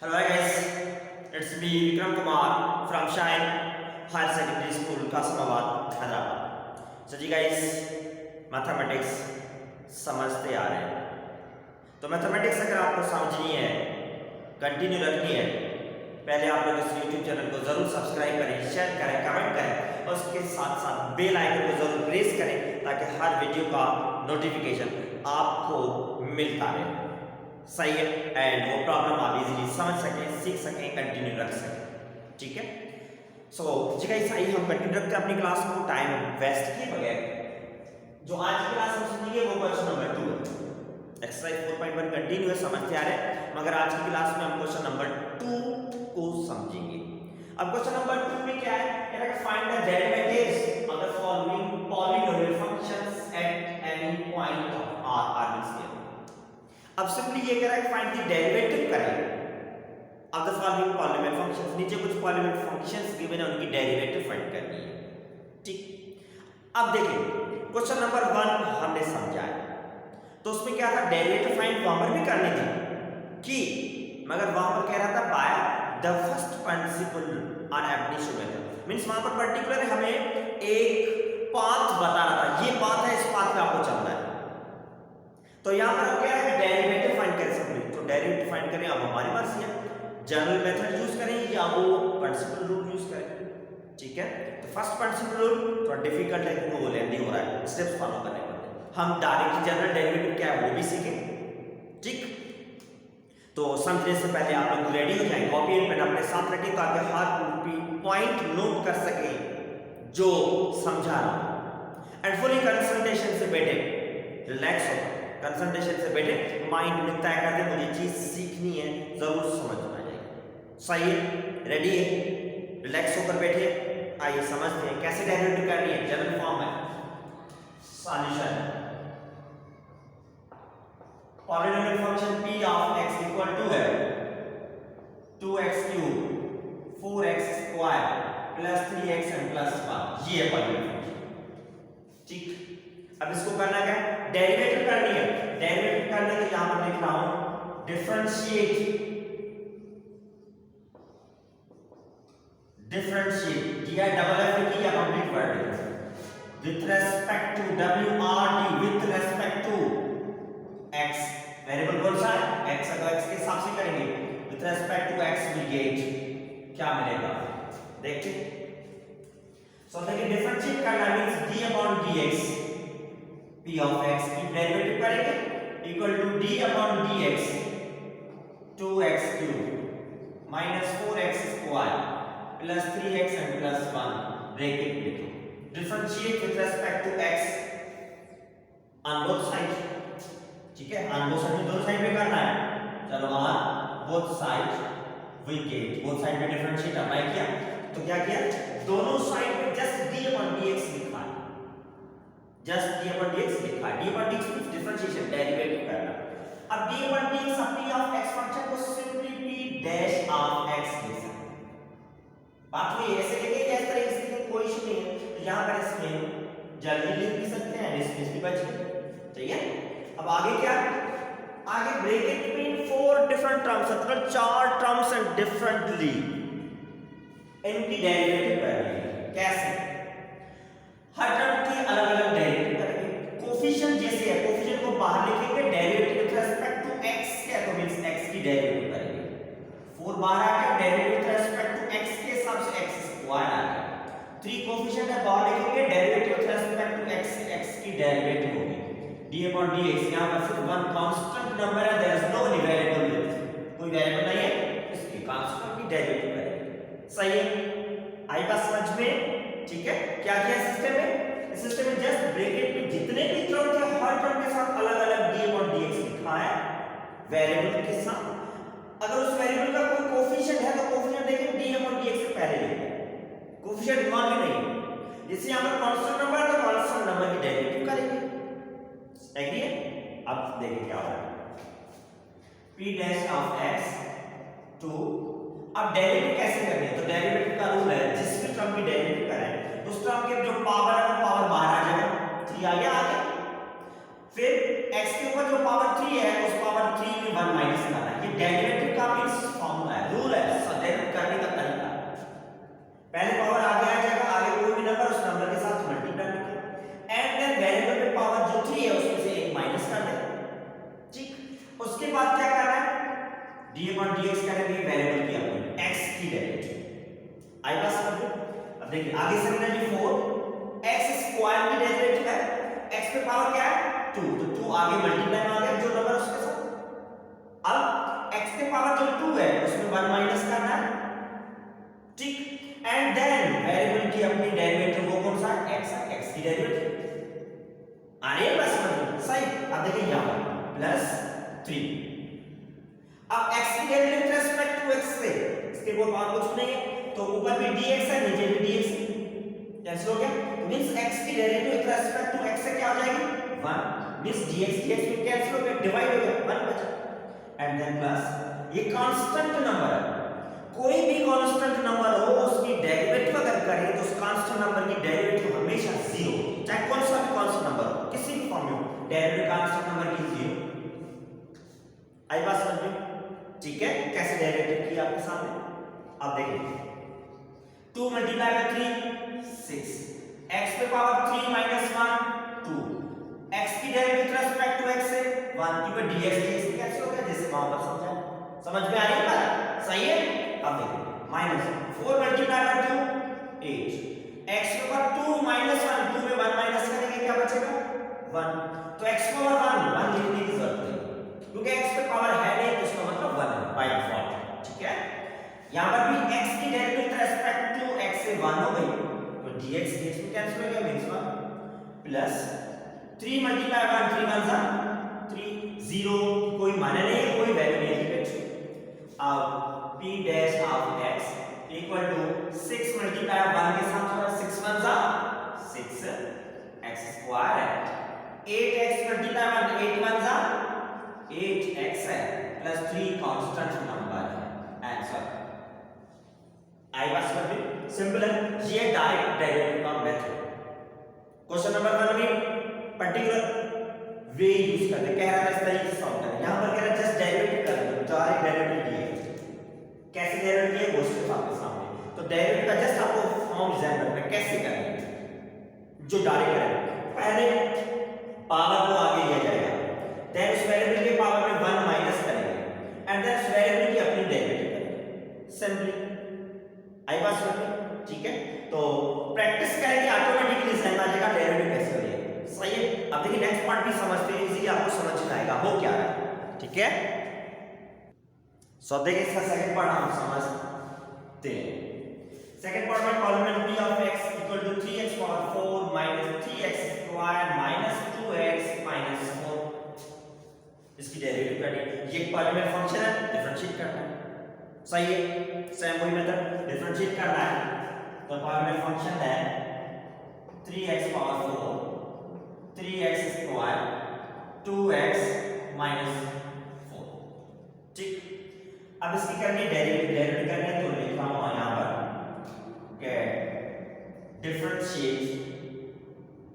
Hello guys, it's me Vikram Kumar from Shine Higher Secondary School, Kasamabad, Hyderabad. So ji guys, mathematics समझते आ रहे हैं। तो mathematics अगर आपको समझनी है, कंटिन्यू रखनी है, पहले आप लोग इस YouTube चैनल को जरूर सब्सक्राइब करें, शेयर करें, कमेंट करें और उसके साथ साथ बेल आइकन को जरूर प्रेस करें ताकि हर वीडियो का नोटिफिकेशन आपको मिलता रहे। सही है एंड वो प्रॉब्लम आप इजीली समझ सकें, सीख सकें, कंटिन्यू रख सकें। ठीक है, सो जी गाइस आइए हम कंटिन्यू रखते हैं अपनी क्लास को टाइम वेस्ट किए बगैर। जो आज की क्लास हम सुनेंगे वो क्वेश्चन नंबर 2 है। एक्सरसाइज 4.1 कंटिन्यू है, समझते आ रहे हैं, मगर आज की क्लास में हम क्वेश्चन नंबर 2 को समझेंगे। अब क्वेश्चन नंबर 2 में क्या है, कह रहा है find the derivatives of the following polynomial functions at any point of R R square. अब सिंपली ये कह रहा है फाइंड द डेरिवेटिव करें of the following polynomial functions. नीचे कुछ पॉलिनोमियल फंक्शंस गिवन है, उनकी डेरिवेटिव फाइंड करनी है। ठीक, अब देखिए क्वेश्चन नंबर 1 हमने समझा है, तो उसमें क्या था, डेरिवेटिव फाइंड वहां पर भी करनी थी कि, मगर वहां पर कह रहा था by the first principle on एब इनिशियल मेथड। मींस वहां पर पर्टिकुलर हमें एक पाथ बता रहा था, ये पाथ है, इस पाथ पे आपको चलना है। तो यहां पर क्या है, डेरिवेटिव फाइंड कर सकते हैं। तो डेरिवेटिव फाइंड करें, अब हमारी मर्जी है, जनरल मेथड यूज करें या वो प्रिंसिपल रूल यूज करें। ठीक है, तो फर्स्ट प्रिंसिपल रूल थोड़ा डिफिकल्ट है क्योंकि वो लेंदी हो रहा है, स्टेप्स फॉलो करने पड़ते हैं। हम डायरेक्टली जनरल डेरिवेटिव क्या है वो भी सीखें। ठीक, तो समझने से पहले आप लोग रेडी हो जाएं, कॉपी एंड पेन अपने साथ रखें ताकि हर पॉइंट नोट कर सकें जो समझा रहा हूं। एंड फुली कंसंट्रेशन से बैठे, रिलैक्स हो, कंसंट्रेशन से बैठे, माइंड में तय कर दे मुझे चीज सीखनी है, जरूर समझ में आ जाएगी। सही है, रेडी है, रिलैक्स होकर बैठे, आइए समझते हैं कैसे डेरिवेटिव करनी है। जनरल फॉर्म में solution polynomial function p of x equal to है 2x cube 4x square plus 3x and plus 1, ये है पॉलिनोमियल फंक्शन। ठीक, अब इसको करना क्या है, डेरिवेटिव करनी है। डेरिवेटिव करने के लिए यहां पर लिख रहा हूं डिफरेंशिएट दिया डबल एफ की या complete word with respect to w r d with respect to x, variable कौन सा है x, अगर x के हिसाब से करेंगे with respect to x we get क्या मिलेगा, देखिए। सो देखिए डिफरेंशिएट करना means d upon dx, p of x की डेरिवेटिव करेंगे equal to d upon dx 2x cube minus 4x square plus 3x and plus 1 bracket लिखो। Differentiate with respect to x on both side. ठीक है, on both side, दोनों side पे करना है। चलो on both side we get, both side पे differentiate apply किया तो क्या किया, दोनों साइड पे जस्ट d अपॉन dx लिखा है, जस्ट d अपॉन dx लिखा है। d upon dx means differentiation, derivative करना। अब d अपॉन dx अब p ऑफ x फंक्शन को simply p dash of x लिख सकते हैं। बात हुई ऐसे लिखेंगे, इस तरीके से लिखेंगे, कोई इशू नहीं है। तो यहां पर इसमें जल्दी लिख भी सकते हैं, डिस्टेंस भी बच गई। ठीक है, अब आगे क्या, आगे ब्रैकेट में 4 डिफरेंट टर्म्स, मतलब 4 टर्म्स एंड डिफरेंटली इनकी डेरिवेटिव करेंगे। कैसे, हर टर्म की अलग अलग डेरिवेटिव करेंगे। कोफिशिएंट जैसे है, कोफिशिएंट को बाहर लिखेंगे, derivative with respect to x क्या, तो मींस x की डेरिवेटिव करेंगे। 4 बाहर आ गया, derivative with respect to x के हिसाब से x स्क्वायर आ गया। 3 कोफिशिएंट है, बाहर लिखेंगे, derivative with respect to x की डेरिवेटिव होगी d upon dx। यहां पर सिर्फ वन कांस्टेंट नंबर है, there is no any variable with, कोई वेरिएबल नहीं है, इसकी कांस्टेंट की डेरिवेटिव करेंगे। सही है, आई बात समझ में। ठीक है, क्या किया सिस्टम में, इस सिस्टम में जस्ट ब्रैकेट में जितने भी टर्म थे हर टर्म के साथ अलग अलग d upon dx लिखा है वेरिएबल के साथ। अगर उस वेरिएबल का कोई कोफिशिएंट है तो कोफिशिएंट देखें d upon dx से पहले लिखें, कोफिशिएंट दिमाग में नहीं। जैसे यहां पर कांस्टेंट नंबर है तो कांस्टेंट नंबर की डेरिवेटिव करेंगे। एग्री है, अब देखिए क्या हो रहा है, p डैश ऑफ x 2। अब डेरिवेटिव कैसे करनी है, तो डेरिवेटिव का रूल है जिस भी टर्म की डेरिवेटिव करें उस टर्म के जो पावर है वो पावर बाहर आ जाएगा, 3 आ गया आगे, फिर x के ऊपर जो पावर 3 है उस पावर 3 में 1 माइनस करना है। ये डेरिवेटिव का means formula D upon D x करेंगे वेरिएबल की अपनी एक्स की डेरिवेटिव। आई बात समझ में? अब देखिए आगे से हमने जो 4 एक्स स्क्वायर की डेरिवेटिव है, एक्स पे पावर क्या है 2, तो 2 आगे मल्टीप्लाई में आ गया जो नंबर उसके साथ। अब एक्स के पावर जो 2 है उसमें 1 माइनस करना है, ठीक। एंड देन वेरिएबल की अपनी डेरिवेटिव वो कौन सा है एक्स है, एक्स की डेरिवेटिव आ रही है बस समझ सही। अब देखिए यहां पर प्लस 3, अब x की derivative with respect to x से इसके कोई पावर कुछ नहीं है, तो ऊपर भी dx है नीचे भी dx है, कैंसिल हो गया। तो मींस x की derivative with respect to x से क्या हो जाएगी 1, मींस dx dx में कैंसिल हो गया, डिवाइड हो गया 1 बचा। एंड देन प्लस ये कांस्टेंट नंबर है, कोई भी कांस्टेंट नंबर हो उसकी डेरिवेटिव अगर करें तो उस कांस्टेंट नंबर की डेरिवेटिव हमेशा 0, चाहे कौन सा भी कांस्टेंट नंबर हो किसी भी फॉर्म में हो, डेरिवेटिव कांस्टेंट नंबर की 0। आई बात समझ में? ठीक है, कैसे डेरिवेटिव की आपके सामने। अब देखिए 2 मल्टीप्लाई बाय 3 6, x पे पावर 3 माइनस 1 2, x की derivative with respect to x से 1 क्योंकि dx dx कैंसिल हो गया, जैसे वहां पर समझा। समझ में आ रही है बात? सही है। अब देखिए माइनस 4 मल्टीप्लाई बाय 2 8, x के पावर 2 माइनस 1 2 में 1 माइनस करेंगे क्या बचेगा 1, तो x पावर 1 लिखने की जरूरत नहीं क्योंकि x पे पावर है नहीं तो इसका मतलब 1 है बाय डिफॉल्ट, ठीक है। यहां पर भी x की derivative with respect to x से 1 हो गई, तो dx dx में कैंसिल हो गया मींस 1 प्लस 3 मल्टीप्लाई बाय 3 1 जा 3 0 कोई माने नहीं है, कोई वैल्यू नहीं है, अब p dash of x equal to 6 multiply 1 के साथ थोड़ा 6 1 जा 6 x स्क्वायर है, 8x मल्टीप्लाई 1 8 1 जा 8x है प्लस 3 कांस्टेंट नंबर है आंसर। आई बात समझ में? सिंपल है, ये डायरेक्ट डेरिवेटिव का मेथड। क्वेश्चन नंबर 1 में पर्टिकुलर वे यूज करते, कह रहा है इस तरीके से सॉल्व करें, यहां पर कह रहा है जस्ट डेरिवेटिव कर लो, डायरेक्ट डेरिवेटिव लिए कैसे डेरिवेटिव लिए वो सिर्फ आपके सामने, तो डेरिवेटिव का जस्ट आपको फॉर्म डिजाइन करना है कैसे करना है। जो डायरेक्ट करेंगे पहले पावर को आगे लिया जाएगा, देन उस वेरिएबल के पावर में 1 माइनस करेंगे एंड देन उस वेरिएबल की अपनी डेरिवेटिव करेंगे सिंपली। आई बात समझ में? ठीक है, तो प्रैक्टिस करेंगे ऑटोमेटिकली समझ आ जाएगा डेरिवेटिव कैसे करें। सही है। अब देखिए नेक्स्ट पार्ट भी समझते हैं, इजीली आपको समझ में आएगा हो क्या है, ठीक है। सो देखिए इसका सेकंड पार्ट हम समझते हैं। सेकंड पार्ट में polynomial p of x equal to 3x power 4 minus 3x square minus 2x minus 4, इसकी डेरिवेटिव करनी। ये पॉलीनोमियल फंक्शन है, डिफरेंशिएट करना है। सही है, सेम वही मेथड, डिफरेंशिएट करना है तो पॉलीनोमियल फंक्शन है 3x power 4 3x square 2x minus 4, ठीक। अब इसकी करनी है डेरिवेटिव करनी है, तो लिख रहा हूं यहां पर कि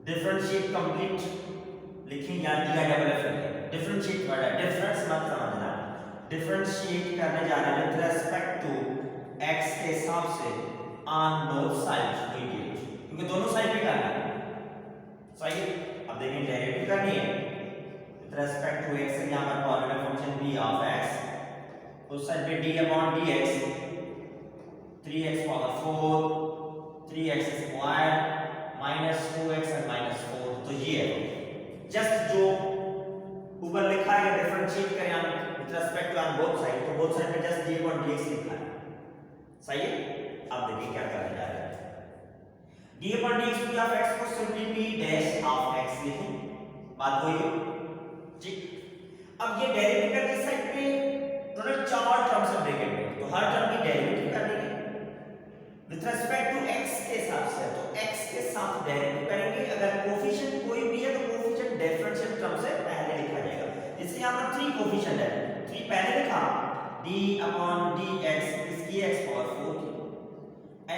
डिफरेंशिएट कंप्लीट लिखिए, यहां दिया डबल एफ डिफरेंशिएट वर्ड है, डिफरेंस मत समझना, डिफरेंशिएट करने जा रहे हैं विद रिस्पेक्ट टू x के हिसाब से ऑन बोथ साइड्स मीडिएट, क्योंकि दोनों साइड पे करना है। सही है। अब देखिए डेरिवेटिव करनी है विद रिस्पेक्ट टू x, यहां पर polynomial function p of x, उस साइड पे d upon dx 3x power 4 3x square minus 2x और माइनस 4, तो ये है जस्ट जो ऊपर लिखा है डिफरेंशिएट करें हम with respect to on both side, तो बोथ साइड पे जस्ट d अपॉन dx लिखा है। सही है। अब देखिए क्या करने जा रहे हैं, d upon dx p of x को simply p dash of x लिखें, बात हुई है, ठीक। अब ये डेरिवेटिव करने साइड पे टोटल 4 टर्म्स है ब्रैकेट में, तो हर टर्म की डेरिवेटिव करनी है विद रिस्पेक्ट टू x के हिसाब से, तो x के साथ डेरिवेटिव करेंगे। अगर कोफिशिएंट कोई भी है तो कोफिशिएंट डिफरेंशियल टर्म से पहले लिखा जाएगा, जैसे यहां पर 3 कोफिशिएंट है, 3 पहले लिखा d अपॉन dx, इसकी x पावर 4 की,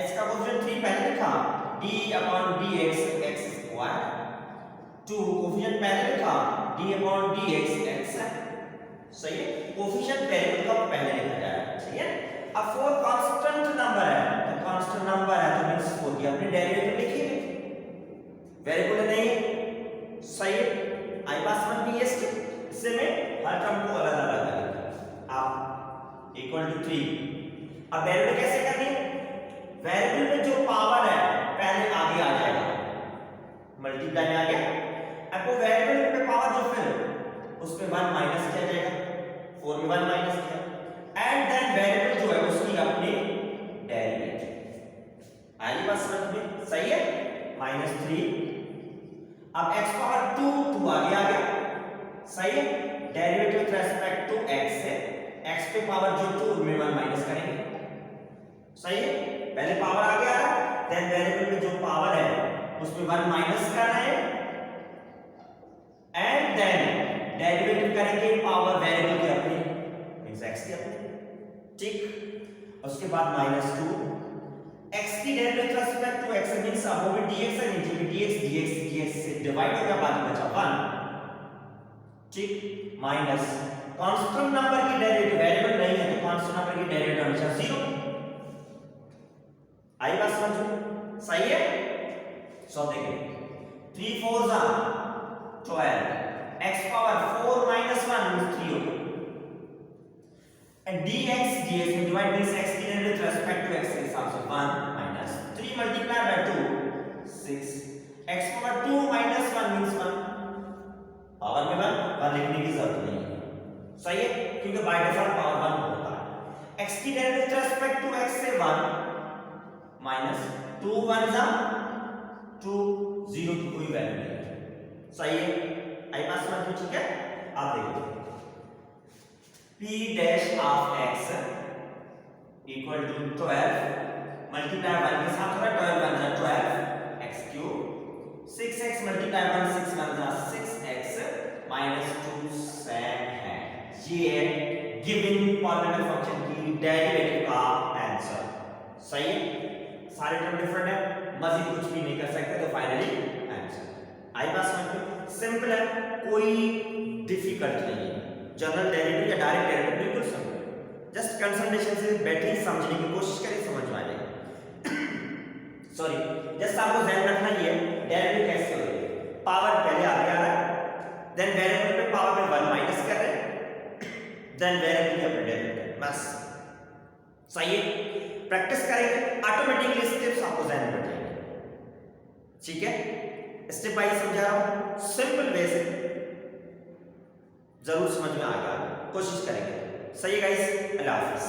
x का कोफिशिएंट 3 पहले लिखा d upon dx x square, 2 coefficient पहले लिखा d अपॉन dx x है। सही है, कोफिशिएंट वेरिएबल का पहले लिखा जाएगा। सही है। अब 4 कांस्टेंट नंबर है, तो कांस्टेंट नंबर है तो मींस 4 की अपनी डेरिवेटिव लिखेंगे, वेरिएबल नहीं है। सही है। आई पास में भी इससे में हर टर्म को अलग अलग लिखा। आप इक्वल टू 3। अब वेरिएबल कैसे करनी है? वेरिएबल में जो पावर है पहले आगे आ जाएगा, मल्टीप्लाई में आ गया। अब वो वेरिएबल में पावर जो फिर उसमें 1 माइनस किया जाएगा, 4 में 1 माइनस किया, एंड देन वेरिएबल जो है उसकी अपनी डेरिवेटिव। आई बात समझ में? सही है। -3। अब x पावर 2 आगे आ गया, सही है। Derivative with respect to x है, x पे पावर जो 2 में 1 माइनस करेंगे, सही है। पहले पावर आगे आ रहा है, देन वेरिएबल में जो पावर है उसमें 1 माइनस करना है, एंड देन डेरिवेटिव करेंगे पावर वेरिएबल की अपनी मींस x की अपनी, ठीक। उसके बाद -2 x की derivative with respect to x means अब वो भी dx है, नीचे भी dx से डिवाइड हो गया, बाकी बचा 1, ठीक। माइनस कांस्टेंट नंबर की डेरिवेटिव, वेरिएबल नहीं है तो कांस्टेंट नंबर की डेरिवेटिव हमेशा 0। आई बात समझो? सही है। सो देखिए 3 4 जा 12, x पावर 4 minus 1 means 3 होगा, and dx में डिवाइड मींस x की derivative with respect to x के हिसाब से 1 minus 3 multiply by 2 6, x power 2 minus 1 means 1, power में 1 लिखने की जरूरत नहीं है, सही है, क्योंकि बाय डिफॉल्ट पावर 1 होता है। x की derivative with respect to x से 1 माइनस 2 1 जा 2, 0 की कोई वैल्यू नहीं है, सही है। आई बात समझ में? ठीक है। आप देखिए p dash of x equal to 12 multiply 1 के साथ हो रहा है, 12 1 जा 12 x क्यूब, 6x मल्टीप्लाई 1 6 1 जा 6x माइनस 2 सेम है। ये है गिवन पॉलिनोमियल फंक्शन की डेरिवेटिव का आंसर, सही है। सारे टर्म डिफरेंट है, मजीद कुछ भी नहीं कर सकते, तो फाइनली आंसर। आई बात समझ में? सिंपल है, कोई डिफिकल्ट नहीं है। जनरल डेरिवेटिव या डायरेक्ट डेरिवेटिव बिल्कुल सिंपल, जस्ट कंसंट्रेशन से बैठे समझने की कोशिश करें, समझ में आ जाएगा। सॉरी, जस्ट आपको ध्यान रखना ये डेरिवेटिव कैसे हो रही है, पावर पहले आगे आ रहा है, देन वेरिएबल पे पावर में 1 माइनस कर रहे हैं, देन वेरिएबल की अपनी डेरिवेटिव, बस सही है। प्रैक्टिस करेंगे ऑटोमेटिकली स्टेप्स आपको ध्यान में बैठेंगे, ठीक है। स्टेप बाय समझा रहा हूं, सिंपल वे से जरूर समझ में आएगा, कोशिश करेंगे। सही है गाइस, अल्लाह हाफिज़।